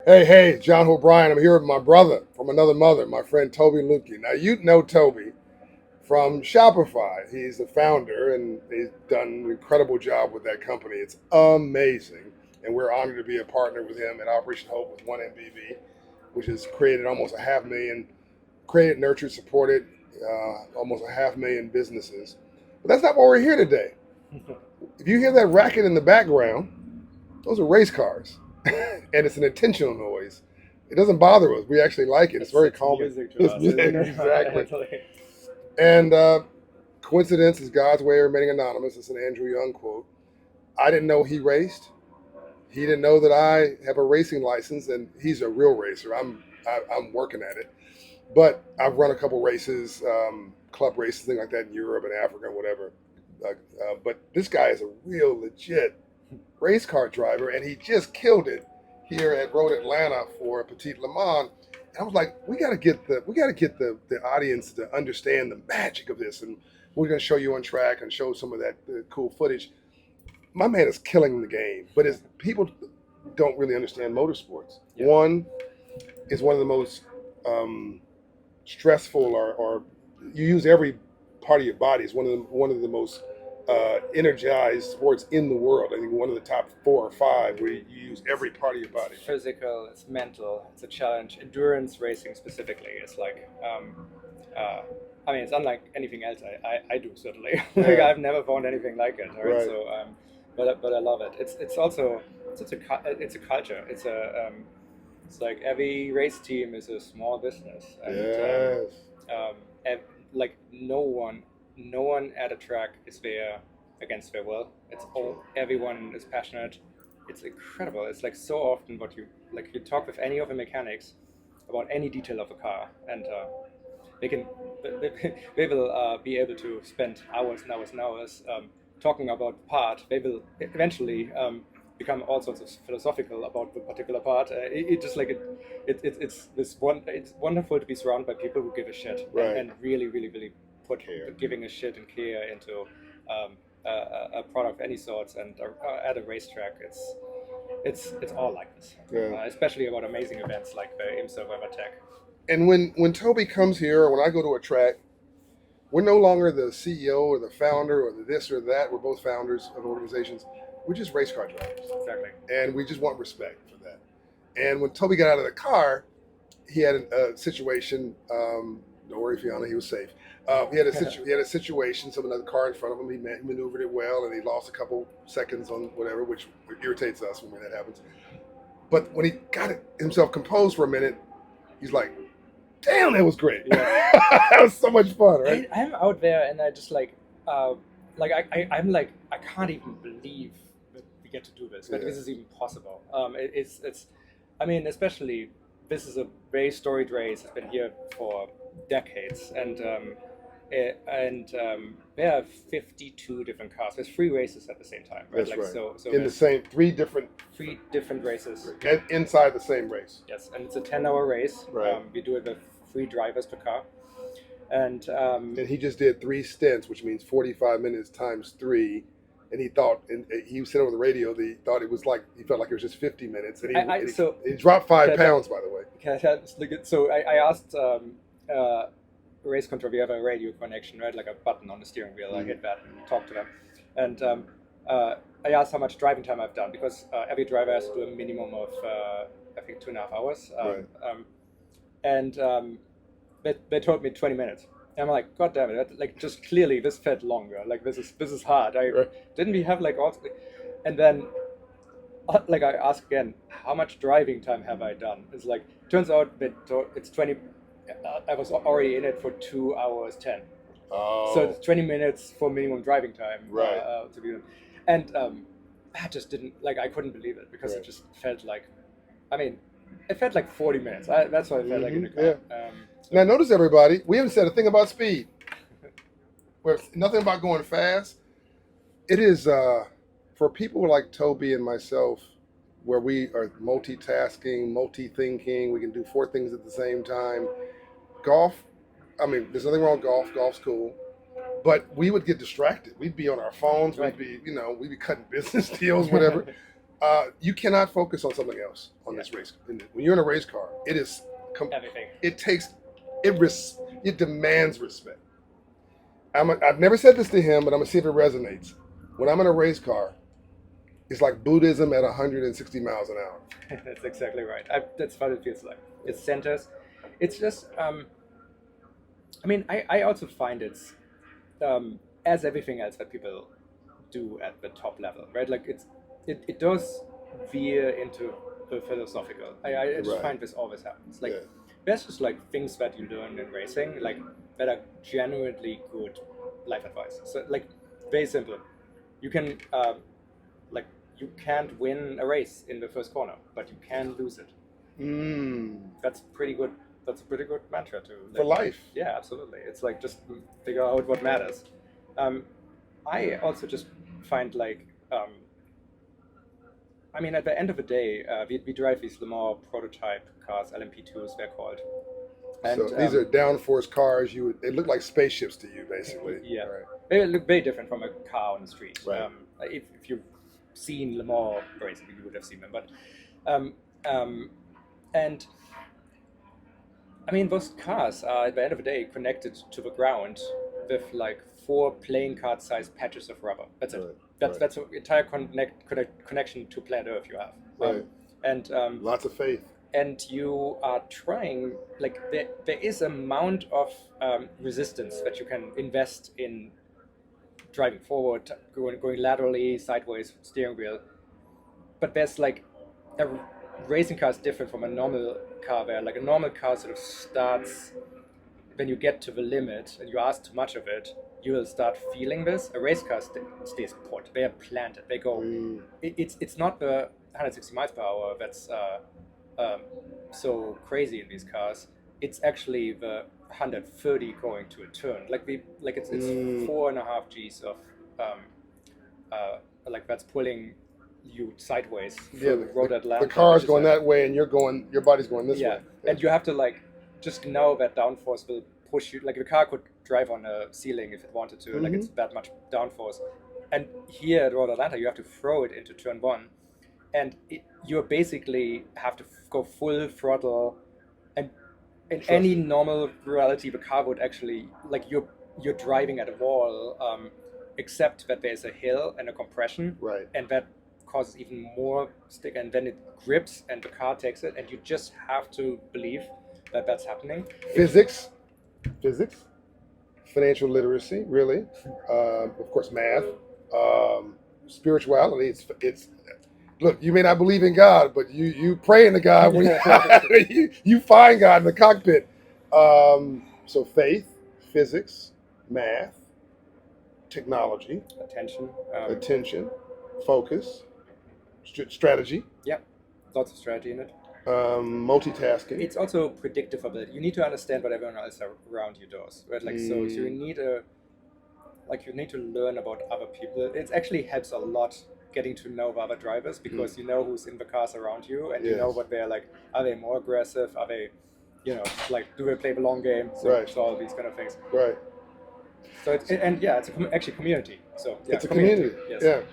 Hey, John O'Brien. I'm here with my brother from another mother, my friend Toby Lukey. Now, you know Toby from Shopify. He's the founder, and he's done an incredible job with that company. It's amazing, and we're honored to be a partner with him at Operation Hope with 1MBB, which has created almost a half million, created, nurtured, supported almost a half million businesses. But that's not why we're here today. If you hear that racket in the background, those are race cars, and it's an intentional noise. It doesn't bother us. We actually like it. It's very calming. Music to us, isn't it? Exactly. And coincidence is God's way of remaining anonymous. It's an Andrew Young quote. I didn't know he raced. He didn't know that I have a racing license, and he's a real racer. I'm working at it. But I've run a couple races, club races, things like that in Europe and Africa and whatever. But this guy is a real legit race car driver, and he just killed it here at Road Atlanta for Petit Le Mans. And I was like, we got to get the audience to understand the magic of this, and we're going to show you on track and show some of that cool footage. My man is killing the game, but people don't really understand motorsports. Yeah. One is one of the most stressful, or you use every part of your body. It's one of the most energized sports in the world. I think one of the top 4 or 5 where you use every part of your body. It's physical, it's mental, it's a challenge. Endurance racing specifically is like, it's unlike anything else I do, certainly. Like, I've never found anything like it. Right? So, but I love it. It's also it's a culture. It's like every race team is a small business, and like no one at a track is there against their will. Everyone is passionate. It's incredible. It's like so often you talk with any of the mechanics about any detail of a car, and they will be able to spend hours and hours and hours talking about the part. They will eventually become all sorts of philosophical about the particular part. It's wonderful to be surrounded by people who give a shit, and really, really, really put giving a shit and care into a product of any sorts. And at a racetrack, it's all like this, especially about amazing events like the IMSA WeatherTech. And when Toby comes here, or when I go to a track, we're no longer the CEO or the founder or the this or that. We're both founders of organizations. We're just race car drivers. Exactly. And we just want respect for that. And when Toby got out of the car, he had a situation. Don't worry, Fiona, he was safe. He had a situation. Some another car in front of him. He maneuvered it well, and he lost a couple seconds on whatever, which irritates us when that happens. But when he got himself composed for a minute, he's like, "Damn, that was great! Yeah. That was so much fun, right?" I'm out there, and I just I'm like, I can't even believe that we get to do this. That this is even possible. Especially this is a very storied race. It's been here for decades, and there are 52 different cars. There's 3 races at the same time, right? That's right. So in the same 3 different races inside the same race. Yes, and it's a 10-hour race. Right. We do it with 3 drivers per car, and he just did 3 stints, which means 45 minutes times 3. And he thought, and he said over the radio that he thought it was like, he felt like it was just 50 minutes. And he dropped 5 pounds, by the way. So I asked race control. We have a radio connection, right? Like a button on the steering wheel. I hit that and talk to them. And I asked how much driving time I've done, because every driver has to do a minimum of, I think, 2.5 hours. They told me 20 minutes. And I'm like, God damn it! Like, just clearly, this felt longer. Like, this is hard. Didn't we have and then, like, I asked again, how much driving time have I done? It's like, turns out that it's 20. I was already in it for 2 hours 10. Oh. So it's 20 minutes for minimum driving time. Right. To be, and I just didn't I couldn't believe it, because it just felt like, it felt like 40 minutes. That's what it felt like in the car. Yeah. Now, notice, everybody, we haven't said a thing about speed. Nothing about going fast. It is, for people like Toby and myself, where we are multitasking, multi-thinking, we can do 4 things at the same time. Golf, there's nothing wrong with golf. Golf's cool. But we would get distracted. We'd be on our phones. Right. We'd be cutting business deals, whatever. You cannot focus on something else on this race. When you're in a race car, it is everything. It demands respect. I've never said this to him, but I'm gonna see if it resonates. When I'm in a race car, it's like Buddhism at 160 miles an hour. That's exactly right. That's what it feels like. It centers. It's just. I mean, I also find it's as everything else that people do at the top level, right? Like it does veer into the philosophical. I just find this always happens. Like there's just like things that you learn in racing, like that are genuinely good life advice. So like very simple. You can like you can't win a race in the first corner, but you can lose it. That's pretty good. That's a pretty good mantra to for life. Yeah, absolutely. It's like just figure out what matters. I also just find like, I mean, at the end of the day, we drive these Le Mans prototype cars, LMP2s they're called. And, so these are downforce cars. They look like spaceships to you, basically. Yeah, right. They look very different from a car on the street. Right. If you've seen Le Mans racing, you would have seen them. But and I mean, those cars are at the end of the day connected to the ground with like 4 playing card sized patches of rubber. That's it. That's the entire connection to planet Earth you have. Right. And lots of faith. And you are trying, like there is amount of resistance that you can invest in driving forward, going laterally, sideways, steering wheel. But there's like a racing car is different from a normal car where like a normal car sort of starts when you get to the limit and you ask too much of it, you will start feeling this. A race car stays put. They are planted. They go. It's not the 160 miles per hour that's so crazy in these cars. It's actually the 130 going to a turn. It's 4.5 G's of like that's pulling you sideways. The car is going that way, and your body's going this way. Yeah, and you have to like just know that downforce will push you. Like the car could drive on a ceiling if it wanted to. Like it's that much downforce. And here at Road Atlanta, you have to throw it into turn 1, and you basically have to go full throttle. And in any normal reality, the car would actually like you're driving at a wall, except that there's a hill and a compression, right? And that causes even more stick, and then it grips and the car takes it, and you just have to believe that that's happening. Physics, financial literacy, really, of course, math, spirituality. It's look. You may not believe in God, but you pray in to God when you find God in the cockpit. So faith, physics, math, technology, attention, focus. Strategy. Yeah, lots of strategy in it. Multitasking. It's also predictive ability. You need to understand what everyone else around you does, right? Like so you need to learn about other people. It actually helps a lot getting to know other drivers because you know who's in the cars around you, and you know what they're like. Are they more aggressive? Are they, like do they play the long game? So all these kind of things. Right. So it's actually community. So yeah, it's a community. Yes. Yeah.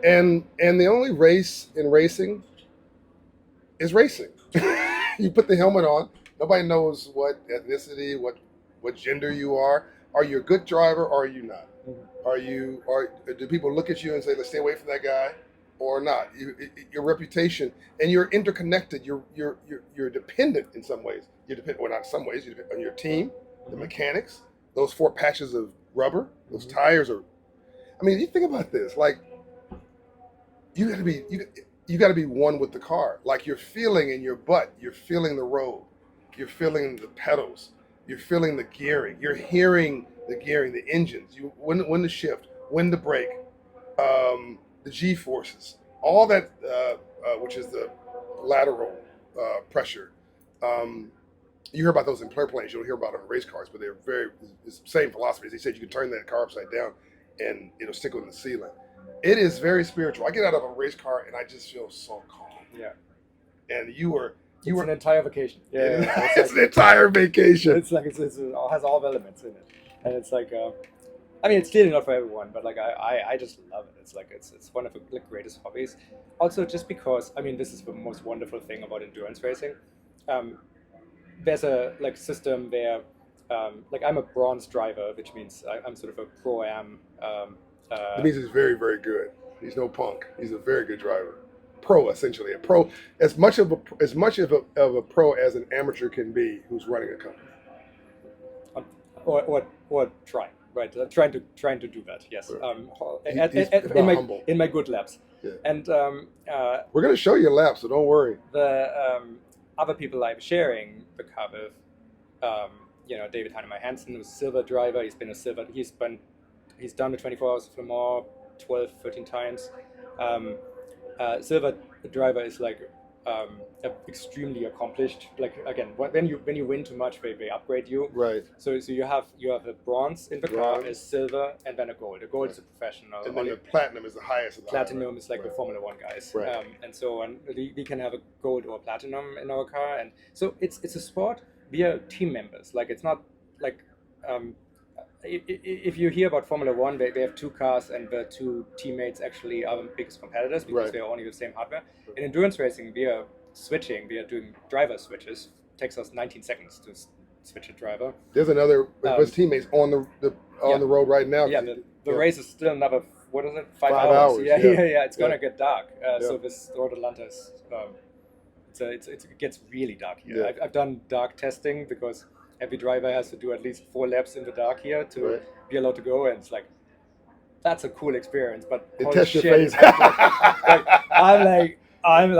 And the only race in racing is racing. You put the helmet on. Nobody knows what ethnicity, what gender you are. Are you a good driver or are you not? Do people look at you and say, let's stay away from that guy, or not? Your reputation, and you're interconnected. You're dependent in some ways. You're dependent, well, not in some ways. You depend on your team, the mechanics, those 4 patches of rubber, those tires are. I mean, you think about this, like. You got to be one with the car. Like you're feeling in your butt. You're feeling the road. You're feeling the pedals. You're feeling the gearing. You're hearing the gearing, the engines. When to shift, when to brake, the G forces, all that, which is the lateral pressure. You hear about those in airplanes. You don't hear about it on race cars, but they're it's the same philosophy. They said you can turn that car upside down, and it'll stick on the ceiling. It is very spiritual. I get out of a race car and I just feel so calm. Yeah. And it's an entire vacation. It's an entire vacation. It's like it has all the elements in it, and it's like I mean, it's clearly not for everyone, but like I just love it. It's like it's one of the like, greatest hobbies. Also, just because I mean, this is the most wonderful thing about endurance racing. Um, there's a like system where like I'm a bronze driver, which means I'm sort of a pro-am. It means he's very, very good. He's no punk. He's a very good driver. Pro, essentially. A pro, as much of a pro as an amateur can be who's running a company. Or trying, right? Trying to do that, yes. In my good laps. Yeah. And we're going to show you a lap, so don't worry. The other people I'm sharing the car with, David Heinemeyer Hansen, who's a silver driver. He's done the 24 Hours of Le Mans 12, 13 times. Silver driver is like extremely accomplished. Like again, when you win too much, they upgrade you. Right. So you have a bronze in the car, a silver, and then a gold. A gold is a professional. And then the platinum is the highest of the platinum is like the Formula One guys. Right. And we can have a gold or platinum in our car, and so it's a sport. We are team members. Like it's not like. If you hear about Formula One, they have two cars and the two teammates actually are the biggest competitors because they are only the same hardware. In endurance racing, we are doing driver switches. It takes us 19 seconds to switch a driver. There's another his teammates on the road right now. Yeah, the race is still another, what is it, 5 hours? Yeah, it's gonna get dark. So this Road Atlanta is it gets really dark here. Yeah. I've done dark testing because every driver has to do at least 4 laps in the dark here to be allowed to go, and it's like that's a cool experience. But it tests your face. I'm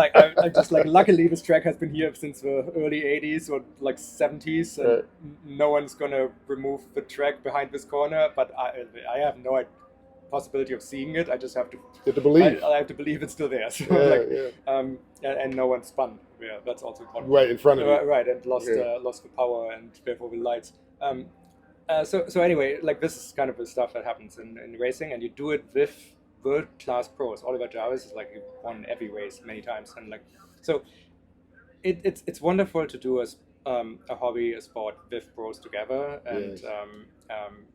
just like, luckily this track has been here since the early 80s or like 70s, and no one's gonna remove the track behind this corner. But I have no possibility of seeing it. I just have to. You have to believe. I have to believe it's still there. So and no one spun. Yeah, that's also important. Right in front of you. Right, and lost the power and therefore the lights. So anyway, like this is kind of the stuff that happens in racing, and you do it with world-class pros. Oliver Jarvis is like, he won every race many times, and like so it's wonderful to do a hobby, a sport with pros together, and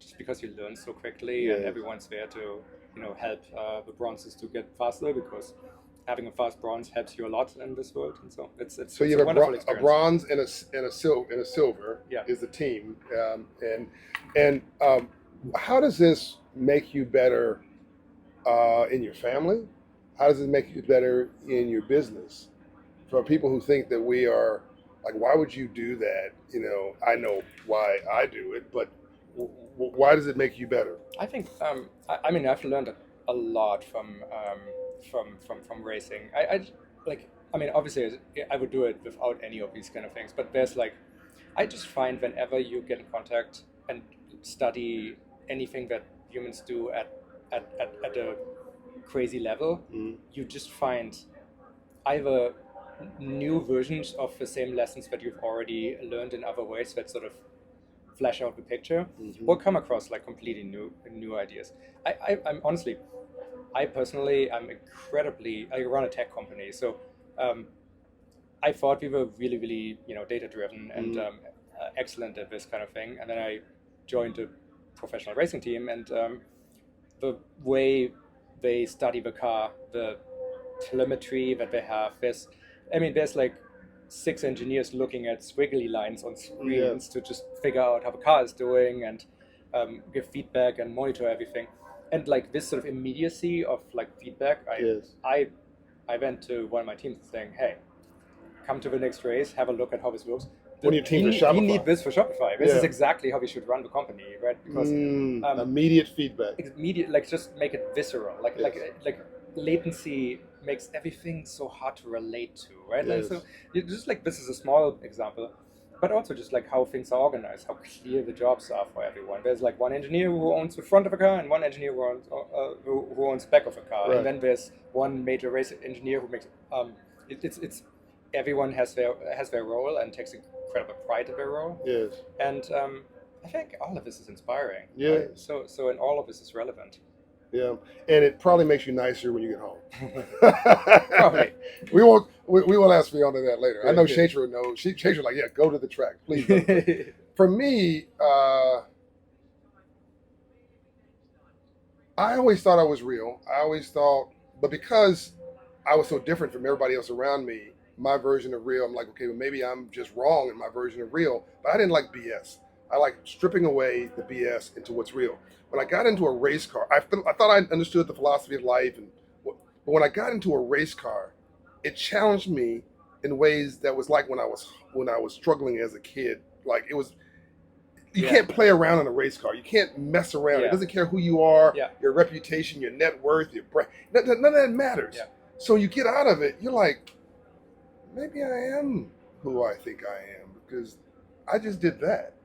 just because you learn so quickly, and everyone's there to help the bronzes to get faster, because having a fast bronze helps you a lot in this world, and so it's so you have a bronze and a silver is the team, and how does this make you better in your family? How does it make you better in your business? For people who think that we are like, why would you do that? I know why I do it, but why does it make you better? I think I mean, I've learned a lot from racing. I mean, obviously I would do it without any of these kind of things, but there's like, I just find whenever you get in contact and study anything that humans do at a crazy level, you just find either new versions of the same lessons that you've already learned in other ways that sort of flesh out the picture, or come across like completely new ideas. I'm honestly, I personally am I run a tech company, so I thought we were really, really data driven and excellent at this kind of thing, and then I joined a professional racing team, and the way they study the car, the telemetry that they have, there's like 6 engineers looking at squiggly lines on screens to just figure out how the car is doing, and give feedback and monitor everything. And like this sort of immediacy of like feedback, I went to one of my teams saying, hey, come to the next race, have a look at how this works. When your team is Shopify. We need this for Shopify. This is exactly how we should run the company, right? Because immediate feedback. Immediate, like just make it visceral. Like latency makes everything so hard to relate to, right? Yes. And so just like, this is a small example, but also just like how things are organized, how clear the jobs are for everyone. There's like one engineer who owns the front of a car and one engineer who owns the back of a car, and then there's one major race engineer who makes it's everyone has their role and takes incredible pride in their role. Yes. And I think all of this is inspiring. Yeah. Right? So and all of this is relevant. Yeah, and it probably makes you nicer when you get home. Probably. We will ask Fiona that later. I know Shachra knows. Shachra's like, yeah, go to the track, please. For me, I always thought I was real. I always thought, but because I was so different from everybody else around me, my version of real, I'm like, okay, well, maybe I'm just wrong in my version of real. But I didn't like BS. I like stripping away the BS into what's real. When I got into a race car, I thought I understood the philosophy of life, but when I got into a race car, it challenged me in ways that was like when I was struggling as a kid. Like it was, you can't play around in a race car. You can't mess around. It doesn't care who you are, your reputation, your net worth, your brand. None of that matters. So you get out of it, you're like, maybe I am who I think I am because I just did that.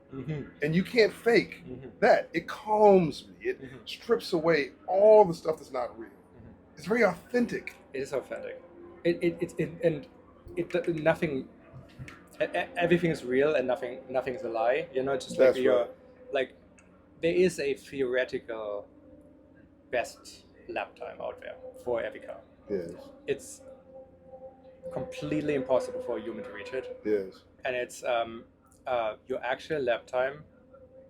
And you can't fake that. It calms me. It strips away all the stuff that's not real. It's very authentic. It is authentic. Nothing. Everything is real and nothing is a lie. You know, just like like there is a theoretical best lap time out there for every car. Yes. It's completely impossible for a human to reach it. Yes. And it's your actual lap time.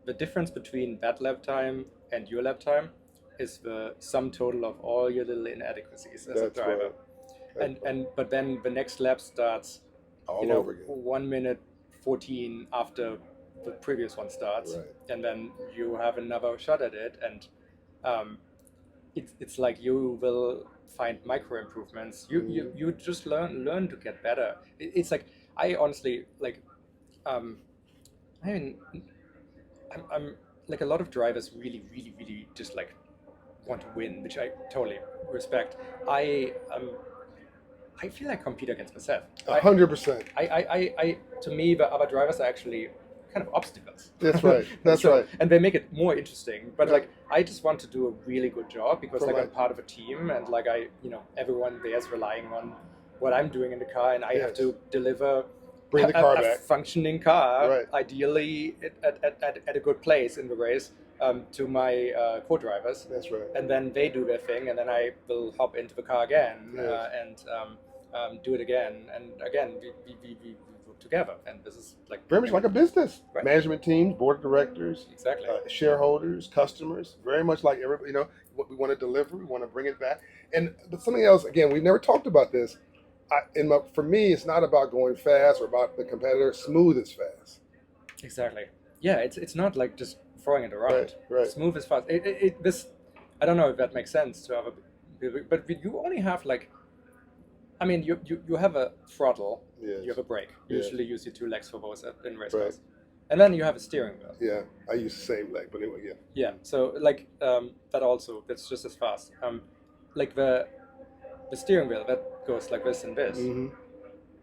The difference between that lap time and your lap time is the sum total of all your little inadequacies as a driver. But then the next lap starts all over again. 1 minute 14 after the previous one starts, and then you have another shot at it, and it's like you will find micro improvements. You just learn to get better. It's like I honestly like I mean I'm like a lot of drivers really just like want to win, which I totally respect. I feel like I compete against myself. 100%. I to me the other drivers are actually kind of obstacles. That's right. That's right. And they make it more interesting. But like I just want to do a really good job because like I'm part of a team and like everyone there is relying on what I'm doing in the car, and I have to deliver bring the car back. Functioning car, ideally at a good place in the race, to my co-drivers. That's right. And then they do their thing, and then I will hop into the car again and do it again. And again, we work together. And this is like very much like a business. Management teams, board of directors, shareholders, customers. Very much like everybody. You know, what we want to deliver, we want to bring it back. But something else. Again, we've never talked about this. For me, it's not about going fast or about the competitor. Smooth is fast. Exactly. Yeah, it's not like just throwing it around. Right. Smooth is fast. This I don't know if that makes sense to other people, but you only have like, I mean, you have a throttle, you have a brake. You usually use your two legs for both in race cars, and then you have a steering wheel. Yeah, I use the same leg, but anyway, Yeah, so like that's just as fast. Like the steering wheel that goes like this and this.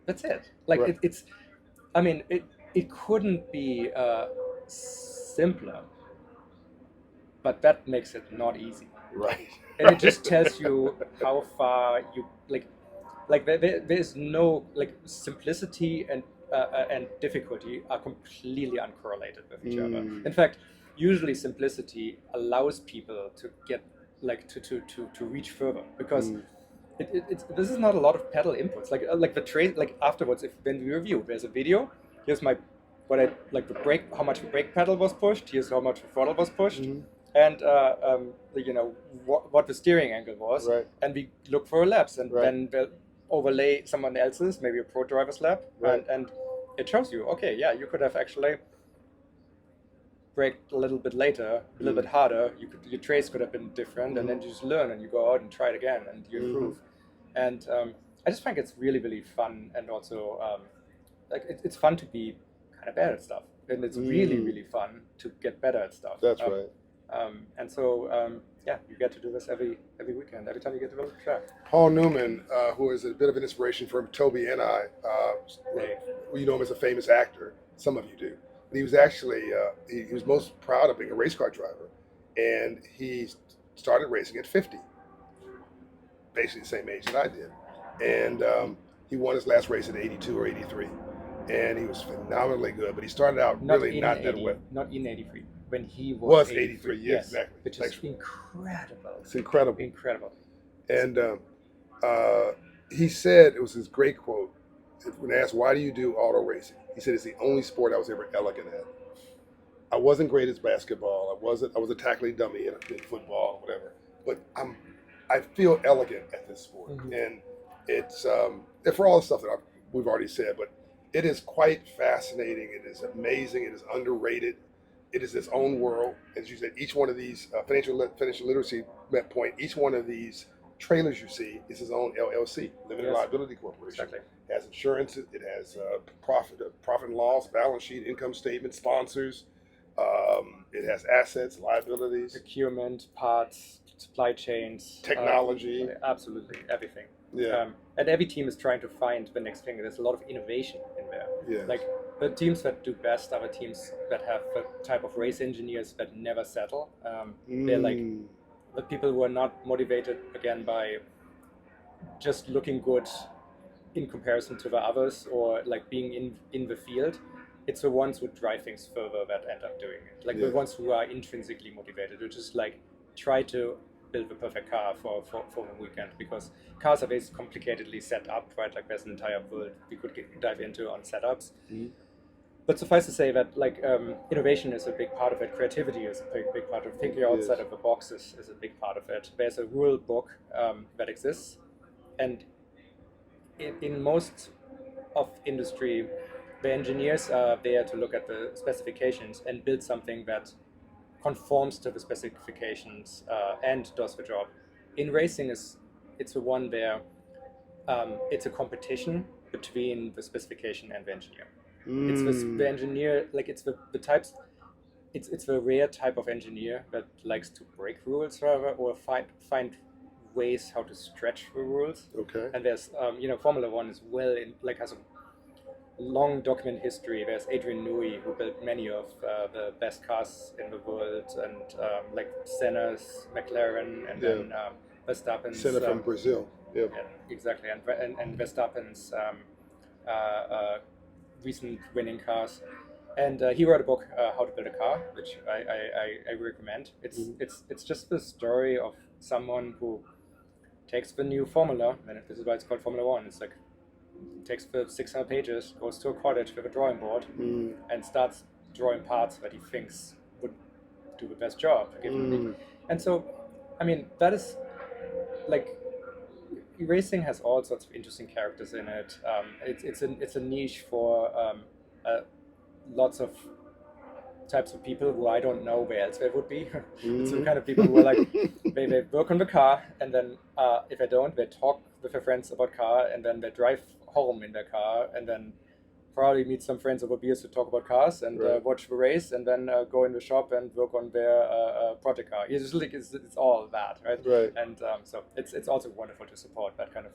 That's it. Like it's. I mean, it couldn't be simpler, but that makes it not easy. Right. And it just tells you how far you like there's no like simplicity and difficulty are completely uncorrelated with each other. In fact, usually simplicity allows people to get like to reach further because this is not a lot of pedal inputs. Like the trace, like afterwards, when we review, there's a video. Here's the brake, how much the brake pedal was pushed. Here's how much the throttle was pushed, and what the steering angle was. And we look for laps, and then we'll overlay someone else's, maybe a pro driver's lap, and it shows you, okay, yeah, you could have actually braked a little bit later, a little bit harder. Your trace could have been different, and then you just learn and you go out and try it again and you improve. And I just think it's really fun, and also like it's fun to be kind of bad at stuff, and it's really fun to get better at stuff. That's right. And so you get to do this every weekend, every time you get to the track. Paul Newman, who is a bit of an inspiration for Toby and I, you know him as a famous actor. Some of you do. But he was actually he was most proud of being a race car driver, and he started racing at 50, basically the same age that I did, and he won his last race at 82 or 83, and he was phenomenally good. But he started out really not that well. Not in 83. When he was 83, yes, exactly. Which is incredible. It's incredible. Incredible. And he said, it was his great quote, when asked, why do you do auto racing? He said, it's the only sport I was ever elegant at. I wasn't great at basketball. I was a tackling dummy in football or whatever. but I feel elegant at this sport, and it's and for all the stuff that we've already said, but it is quite fascinating. It is amazing. It is underrated. It is its own world, as you said. Each one of these financial literacy point, each one of these trailers you see is its own LLC, limited liability corporation. Exactly. It has insurance. It has profit and loss, balance sheet, income statement, sponsors. It has assets, liabilities, procurement, parts, supply chains, technology, absolutely everything. Yeah. And every team is trying to find the next thing. There's a lot of innovation in there. Yeah. Like the teams that do best are the teams that have the type of race engineers that never settle. They're like the people who are not motivated again by just looking good in comparison to the others or like being in the field. It's the ones who drive things further that end up doing it. Like the ones who are intrinsically motivated, who just like try to build the perfect car for the weekend, because cars are very complicatedly set up, right? Like there's an entire world we could dive into on setups. But suffice to say that like innovation is a big part of it. Creativity is a big part of it. Thinking outside of the box is a big part of it. There's a rule book that exists, and in most of industry, the engineers are there to look at the specifications and build something that conforms to the specifications and does the job. In racing, it's the one where it's a competition between the specification and the engineer. It's the engineer, like it's the types. It's the rare type of engineer that likes to break rules, rather, or find ways how to stretch the rules. Okay. And there's Formula One is has a long document history. There's Adrian Newey, who built many of the best cars in the world, and like Senna's McLaren, and then Verstappen's. Senna from Brazil. Yep. Yeah, exactly, and Verstappen's recent winning cars. And he wrote a book, How to Build a Car, which I recommend. It's just the story of someone who takes the new formula, and this is why it's called Formula One. It's like takes the 600 pages, goes to a cottage with a drawing board, and starts drawing parts that he thinks would do the best job. And so, I mean, that is like racing has all sorts of interesting characters in it. It's a niche for lots of types of people who I don't know where else they would be. It's the kind of people who are like they work on the car, and then if they don't, they talk with their friends about car, and then they drive home in their car, and then probably meet some friends over beers to talk about cars, and watch the race, and then go in the shop and work on their project car. It's just like it's all that, right? And so it's also wonderful to support that kind of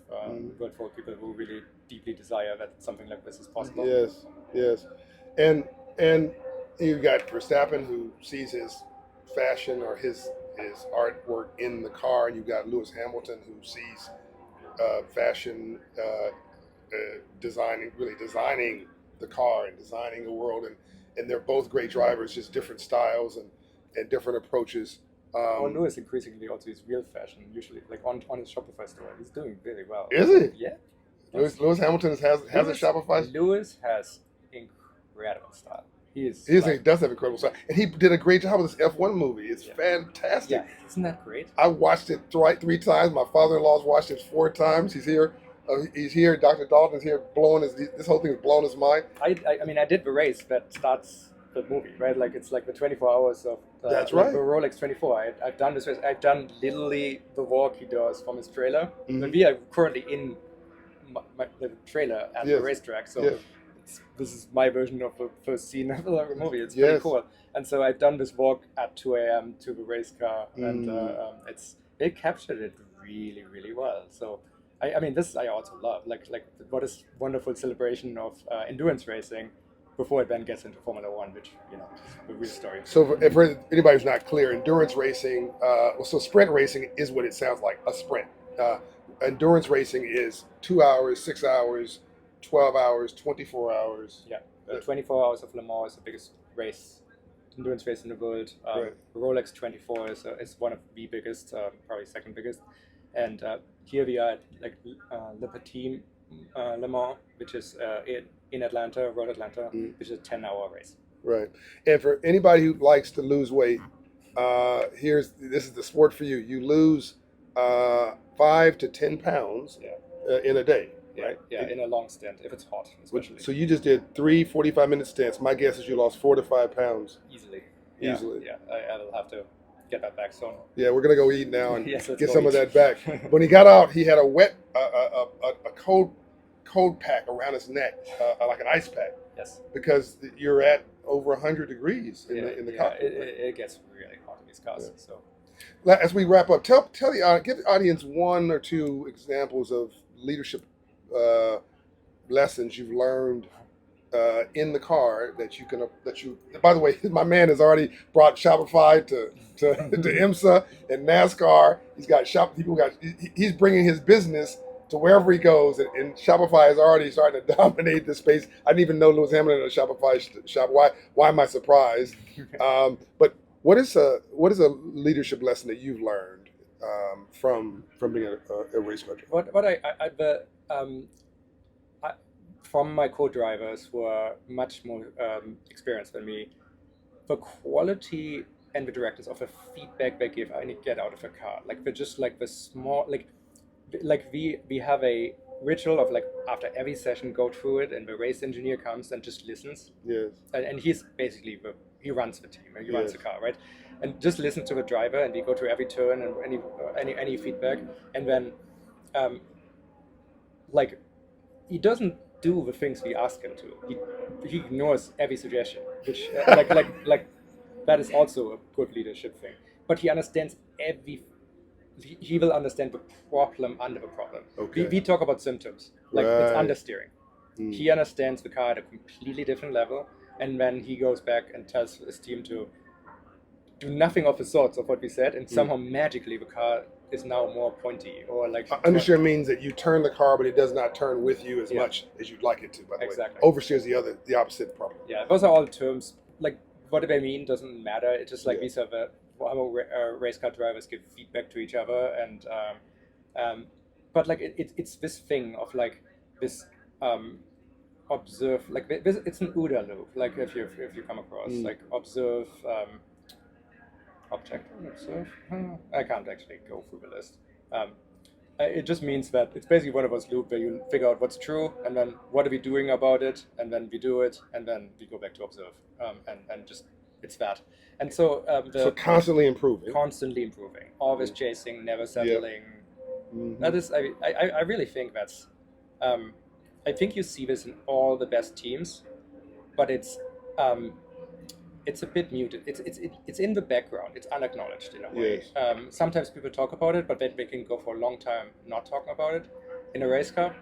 world for people who really deeply desire that something like this is possible. Yes, and you got Verstappen, who sees his fashion or his artwork in the car, and you got Lewis Hamilton, who sees fashion. Designing the car and designing the world, and they're both great drivers, just different styles and different approaches. Lewis increasingly also is real fashion, usually like on his Shopify store. He's doing really well. Is he? Yeah. Lewis Hamilton has a Shopify. Lewis has incredible style. He does have incredible style, and he did a great job with this F1 movie. It's fantastic. Yeah, isn't that great? I watched it three times. My father-in-law's watched it 4 times. He's here. Dr. Dalton's here, this whole thing is blowing his mind. I mean, I did the race that starts the movie, right? Like it's like the 24 hours of that's right. The Rolex 24. I've done this race. I've done literally the walk he does from his trailer. And we are currently in the trailer at the racetrack, so this is my version of the first scene of the movie. It's pretty cool. And so I've done this walk at 2 a.m. to the race car, and they captured it really, really well. So. I mean, this I also love. Like what is wonderful celebration of endurance racing before it then gets into Formula One, which is the real story. So, for anybody who's not clear, endurance racing. So sprint racing is what it sounds like, a sprint. Endurance racing is 2 hours, 6 hours, 12 hours, 24 hours. Yeah, 24 hours of Le Mans is the biggest endurance race in the world. The Rolex 24 is one of the biggest, probably second biggest. And here we are at Le Petit Le Mans, which is in Atlanta, Road Atlanta, which is a 10-hour race. Right. And for anybody who likes to lose weight, This is the sport for you. You lose 5 to 10 pounds in a day, right? Yeah, in a long stint, if it's hot, especially. So you just did 3 45-minute stints. My guess is you lost 4 to 5 pounds. Easily. Easily. Yeah, I will have to get that back soon. Yeah, we're gonna go eat now and Yes, get some of that back. When he got out, he had a cold pack around his neck, like an ice pack. Yes. Because you're at over 100 degrees in the cockpit. It gets really hot in these cars. Yeah. So, as we wrap up, give the audience one or two examples of leadership lessons you've learned in the car that you can. By the way, my man has already brought Shopify to IMSA and NASCAR. He's bringing his business to wherever he goes, and Shopify is already starting to dominate this space. I didn't even know Lewis Hamilton at a Shopify shop. Why am I surprised? But what is a leadership lesson that you've learned from being a race car driver? From my co-drivers who are much more experienced than me, the quality and the directness of the feedback they give, I get out of a car. Like they're just like the small we have a ritual of like after every session go through it, and the race engineer comes and just listens. Yes. And he's basically he runs the team, he runs the car, right? And just listen to the driver, and we go through every turn and any feedback, and then he doesn't do the things we ask him to. He ignores every suggestion, which like that is also a good leadership thing. But he understands he will understand the problem under the problem. Okay. We talk about symptoms, like it's understeering. He understands the car at a completely different level, and then he goes back and tells his team to do nothing of the sorts of what we said, and somehow magically the car is now more pointy, or like understeer means that you turn the car, but it does not turn with you as much as you'd like it to. By the way, oversteer is the opposite problem. Yeah, those are all terms. Like what do they mean doesn't matter. It's just like these are how race car drivers give feedback to each other, and but like it's this thing of like this observe, like this, it's an OODA loop. Like if you come across like observe. Object observe. I can't actually go through the list. It just means that it's basically one of those loops where you figure out what's true, and then what are we doing about it, and then we do it, and then we go back to observe, and just it's that. And so so constantly improving, always chasing, never settling. That is, I really think that's. I think you see this in all the best teams, but it's a bit muted. It's in the background. It's unacknowledged in a way. Yes. Sometimes people talk about it, but then they can go for a long time not talking about it. In a race car,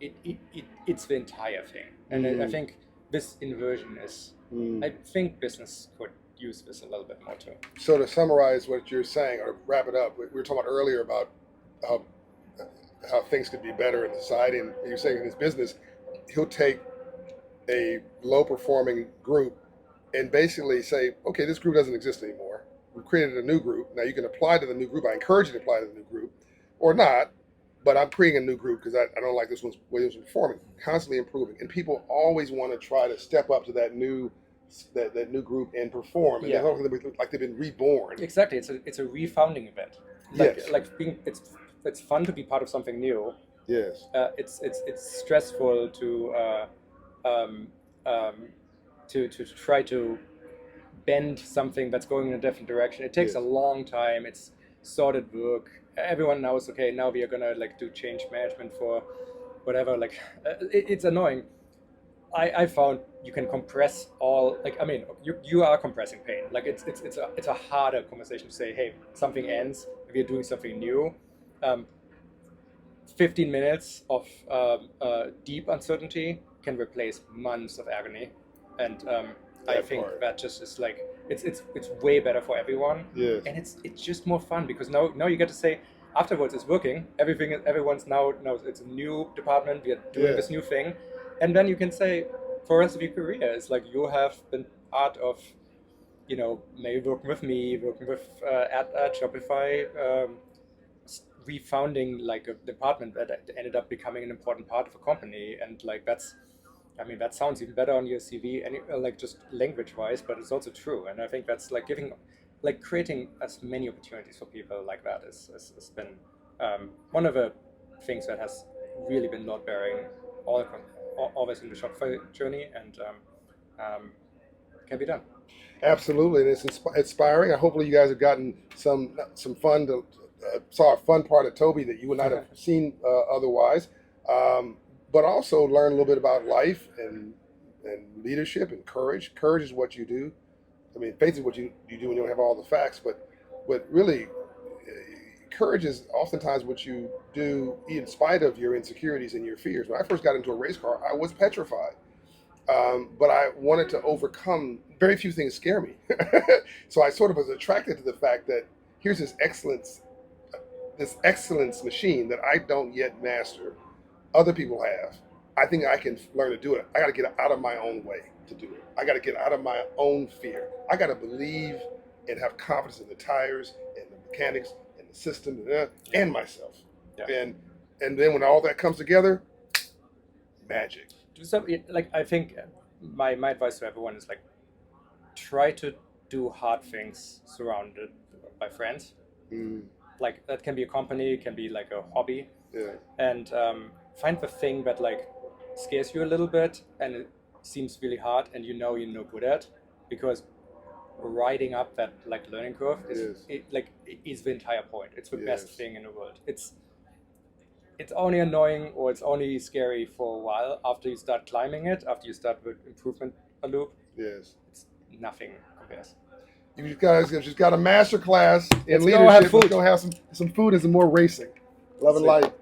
it's the entire thing. And I think this inversion is. I think business could use this a little bit more too. So to summarize what you're saying, or wrap it up, we were talking about earlier about how things could be better in society, and you're saying in his business, he'll take a low-performing group and basically say, okay, this group doesn't exist anymore. We've created a new group. Now you can apply to the new group. I encourage you to apply to the new group, or not, but I'm creating a new group because I don't like this way this one's performing. Constantly improving. And people always want to try to step up to that new group and perform. And they don't look like they've been reborn. Exactly. It's a refounding event. It's fun to be part of something new. Yes. It's stressful to try to bend something that's going in a different direction. It takes a long time. It's sorted work. Everyone knows, okay, now we are gonna like do change management for whatever. Like it's annoying. I found you can compress all, like, I mean, you are compressing pain. Like it's a harder conversation to say, hey, something ends, we are doing something new. 15 minutes of deep uncertainty can replace months of agony. And I think that just is like it's way better for everyone. Yes. And it's just more fun because now you get to say afterwards it's working. Everyone's now knows it's a new department. We are doing this new thing, and then you can say for the rest of your career, it's like you have been part of, maybe working with me, working with at Shopify, refounding like a department that ended up becoming an important part of a company, and like that sounds even better on your CV, and like just language-wise, but it's also true. And I think that's like giving like creating as many opportunities for people like that has been one of the things that has really been load bearing always in the Shopify journey, and can be done. Absolutely, and it's inspiring. Hopefully, you guys have gotten some fun to saw a fun part of Toby that you would not have seen otherwise, but also learn a little bit about life and leadership and courage. Courage is what you do. I mean, faith is what you do when you don't have all the facts, but really, courage is oftentimes what you do in spite of your insecurities and your fears. When I first got into a race car, I was petrified. But I wanted to overcome. Very few things scare me, so I sort of was attracted to the fact that here's this excellence machine that I don't yet master. Other people have. I think I can learn to do it. I got to get out of my own way to do it. I got to get out of my own fear. I got to believe and have confidence in the tires and the mechanics and the system and myself. Yeah. And then when all that comes together, magic. Do something like, I think my advice to everyone is like, try to do hard things surrounded by friends. Like that can be a company, it can be like a hobby. Yeah. And find the thing that like scares you a little bit and it seems really hard and you're no good at, because riding up that like learning curve is the entire point. It's the best thing in the world. It's only annoying or it's only scary for a while. After you start climbing it, after you start with improvement loop, yes, it's nothing compares. You guys just got a master class in Let's leadership. go have food. Let's go have some food and some more racing. Love and light.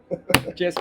Cheers.